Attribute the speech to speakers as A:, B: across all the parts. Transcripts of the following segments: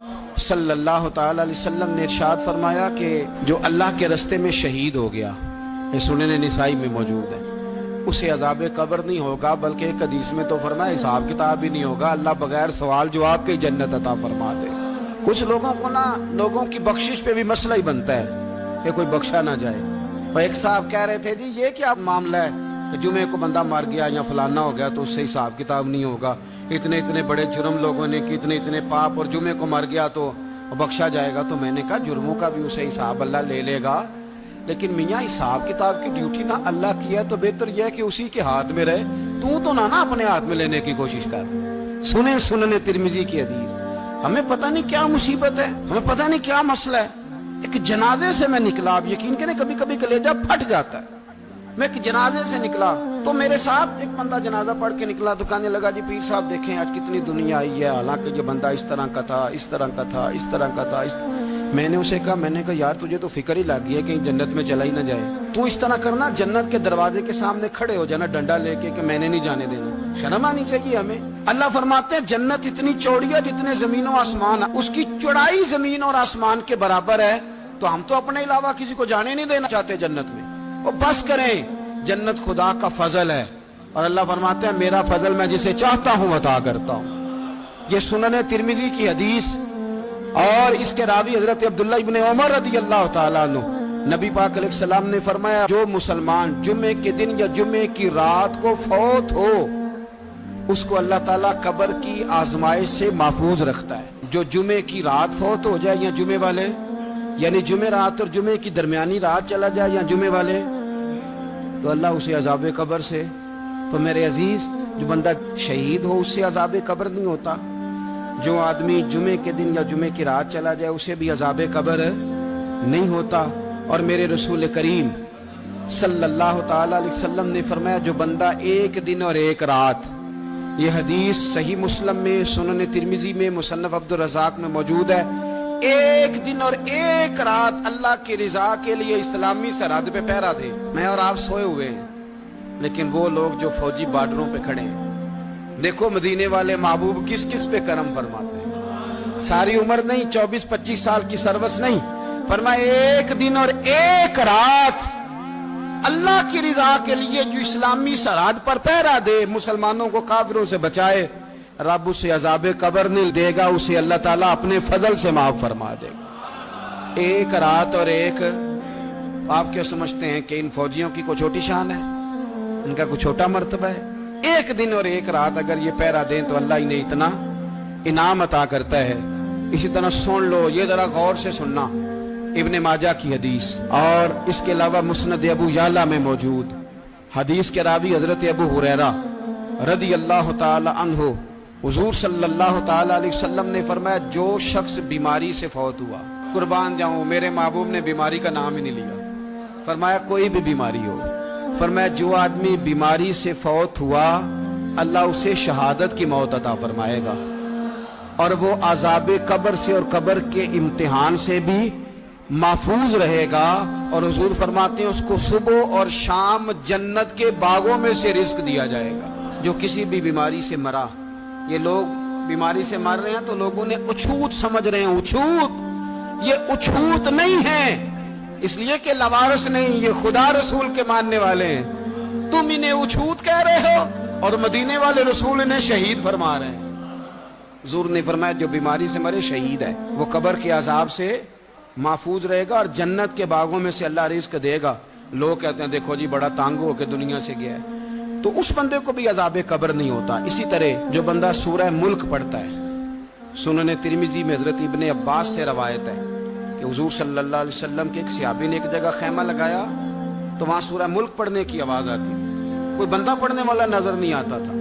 A: صلی اللہ تعالی علیہ وسلم نے ارشاد فرمایا کہ جو اللہ کے رستے میں شہید ہو گیا، یہ سنن نسائی میں موجود ہے، اسے عذاب قبر نہیں ہوگا، بلکہ ایک حدیث میں تو فرمایا حساب کتاب ہی نہیں ہوگا، اللہ بغیر سوال جواب کے جنت عطا فرما دے۔ کچھ لوگوں کو لوگوں کی بخشش پہ بھی مسئلہ ہی بنتا ہے کہ کوئی بخشا نہ جائے۔ اور ایک صاحب کہہ رہے تھے جی یہ کیا معاملہ ہے کہ جمعے کو بندہ مر گیا یا فلانا ہو گیا تو اس سے حساب کتاب نہیں ہوگا، اتنے بڑے جرم لوگوں نے کی، اتنے پاپ، اور جمعے کو مر گیا تو بخشا جائے گا۔ تو میں نے کہا جرموں کا بھی اسے حساب اللہ لے لے گا، لیکن میاں حساب کتاب کی ڈیوٹی نہ اللہ کی ہے تو بہتر یہ ہے کہ اسی کے ہاتھ میں رہے، تو نہ اپنے ہاتھ میں لینے کی کوشش کر۔ سنن ترمذی کی حدیث۔ ہمیں پتہ نہیں کیا مصیبت ہے، ہمیں پتہ نہیں کیا مسئلہ ہے۔ ایک جنازے سے میں نکلا، آپ یقین کریں کبھی کبھی کلیجہ پھٹ جاتا ہے۔ میں ایک جنازے سے نکلا تو میرے ساتھ ایک بندہ جنازہ پڑھ کے نکلا تو کہنے لگا جی پیر صاحب دیکھیں آج کتنی دنیا آئی ہے، حالانکہ یہ بندہ اس طرح کا تھا، اس طرح کا تھا، اس طرح کا تھا۔ میں نے اسے کہا یار تجھے تو فکر ہی لگ گئی ہے کہیں جنت میں چلا ہی نہ جائے، تو اس طرح کرنا جنت کے دروازے کے سامنے کھڑے ہو جانا ڈنڈا لے کے کہ میں نے نہیں جانے دینا۔ شرم آنی چاہیے ہمیں۔ اللہ فرماتے ہیں جنت اتنی چوڑی ہے جتنے زمین و آسمان ہے، اس کی چوڑائی زمین اور آسمان کے برابر ہے، تو ہم تو اپنے علاوہ کسی کو جانے نہیں دینا چاہتے جنت میں۔ وہ بس کریں، جنت خدا کا فضل ہے، اور اللہ فرماتے ہیں میرا فضل میں جسے چاہتا ہوں عطا کرتا ہوں۔ یہ سنن ترمذی کی حدیث، اور اس کے راوی حضرت عبداللہ ابن عمر رضی اللہ تعالیٰ عنہ، نبی پاک علیہ السلام نے فرمایا جو مسلمان جمعے کے دن یا جمعے کی رات کو فوت ہو، اس کو اللہ تعالیٰ قبر کی آزمائش سے محفوظ رکھتا ہے۔ جو جمعے کی رات فوت ہو جائے یا جمعے والے، یعنی جمعے رات اور جمعے کی درمیانی رات چلا جائے یا جمعے والے، تو اللہ اسے عذاب قبر سے، تو میرے عزیز جو بندہ شہید ہو اس سے عذاب قبر نہیں ہوتا، جو آدمی جمعے کے دن یا جمعے کی رات چلا جائے اسے بھی عذاب قبر نہیں ہوتا۔ اور میرے رسول کریم صلی اللہ تعالی علیہ وسلم نے فرمایا جو بندہ ایک دن اور ایک رات، یہ حدیث صحیح مسلم میں، سنن ترمذی میں، مصنف عبدالرزاق میں موجود ہے، ایک دن اور ایک رات اللہ کی رضا کے لیے اسلامی سرحد پہ پہرا دے۔ میں اور آپ سوئے ہوئے ہیں، لیکن وہ لوگ جو فوجی بارڈروں پہ کھڑے ہیں، دیکھو مدینے والے محبوب کس کس پہ کرم فرماتے ہیں۔ ساری عمر نہیں، 24-25 سال کی سروس نہیں، فرمایا ایک دن اور ایک رات اللہ کی رضا کے لیے جو اسلامی سرحد پر پہرا دے، مسلمانوں کو کافروں سے بچائے، رب اسے عذاب قبر نہیں دے گا، اسے اللہ تعالیٰ اپنے فضل سے معاف فرما دے گا۔ ایک رات اور ایک، آپ کیا سمجھتے ہیں کہ ان فوجیوں کی کوئی چھوٹی شان ہے، ان کا کوئی چھوٹا مرتبہ ہے؟ ایک دن اور ایک رات اگر یہ پہرا دیں تو اللہ انہیں اتنا انعام عطا کرتا ہے۔ اسی طرح سن لو، یہ ذرا غور سے سننا، ابن ماجہ کی حدیث، اور اس کے علاوہ مسند ابو یعلا میں موجود حدیث کے راوی حضرت ابو ہریرہ رضی اللہ تعالی عنہ، حضور صلی اللہ تعالی علیہ وسلم نے فرمایا جو شخص بیماری سے فوت ہوا، قربان جاؤں میرے محبوب نے بیماری کا نام ہی نہیں لیا، فرمایا کوئی بھی بیماری ہو، فرمایا جو آدمی بیماری سے فوت ہوا اللہ اسے شہادت کی موت عطا فرمائے گا، اور وہ عذاب قبر سے اور قبر کے امتحان سے بھی محفوظ رہے گا، اور حضور فرماتے ہیں اس کو صبح اور شام جنت کے باغوں میں سے رزق دیا جائے گا۔ جو کسی بھی بیماری سے مرا، یہ لوگ بیماری سے مر رہے ہیں تو لوگوں نے اچھوت سمجھ رہے ہیں، اچھوت، یہ اچھوت نہیں ہے، اس لیے کہ لوارث نہیں، یہ خدا رسول کے ماننے والے ہیں، تم انہیں اچھوت کہہ رہے ہو، اور مدینے والے رسول انہیں شہید فرما رہے ہیں۔ حضور نے فرمایا جو بیماری سے مرے شہید ہے، وہ قبر کے عذاب سے محفوظ رہے گا اور جنت کے باغوں میں سے اللہ رزق دے گا۔ لوگ کہتے ہیں دیکھو جی بڑا تانگ ہو کے دنیا سے گیا ہے، تو اس بندے کو بھی عذاب قبر نہیں ہوتا۔ اسی طرح جو بندہ سورہ ملک پڑھتا ہے، سنن ترمذی میں حضرت ابن عباس سے روایت ہے کہ حضور صلی اللہ علیہ وسلم کے ایک صحابی نے ایک جگہ خیمہ لگایا تو وہاں سورہ ملک پڑھنے کی آواز آتی، کوئی بندہ پڑھنے والا نظر نہیں آتا تھا۔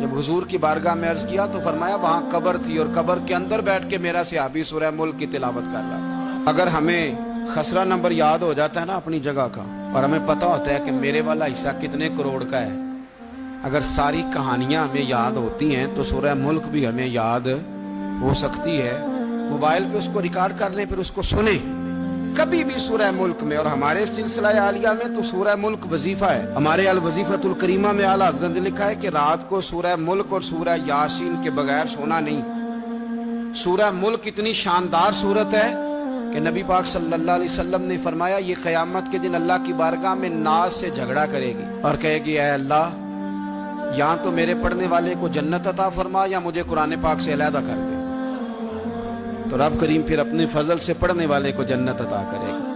A: جب حضور کی بارگاہ میں عرض کیا تو فرمایا وہاں قبر تھی، اور قبر کے اندر بیٹھ کے میرا صحابی سورہ ملک کی تلاوت کر رہا تھا۔ اگر ہمیں خسرہ نمبر یاد ہو جاتا ہے نا اپنی جگہ کا، اور ہمیں پتہ ہوتا ہے کہ میرے والا حصہ کتنے کروڑ کا ہے، اگر ساری کہانیاں ہمیں یاد ہوتی ہیں تو سورہ ملک بھی ہمیں یاد ہو سکتی ہے۔ موبائل پہ اس کو ریکارڈ کر لیں، پھر اس کو سنیں کبھی بھی سورہ ملک میں۔ اور ہمارے سلسلہ عالیہ میں تو سورہ ملک وظیفہ ہے، ہمارے الوظیفۃ الکریمہ میں اعلیٰ حضرت نے لکھا ہے کہ رات کو سورہ ملک اور سورہ یاسین کے بغیر سونا نہیں۔ سورہ ملک اتنی شاندار صورت ہے کہ نبی پاک صلی اللہ علیہ وسلم نے فرمایا یہ قیامت کے دن اللہ کی بارگاہ میں ناز سے جھگڑا کرے گی اور کہے گی اے اللہ یا تو میرے پڑھنے والے کو جنت عطا فرما یا مجھے قرآن پاک سے علیحدہ کر دے. تو رب کریم پھر اپنے فضل سے پڑھنے والے کو جنت عطا کرے گا.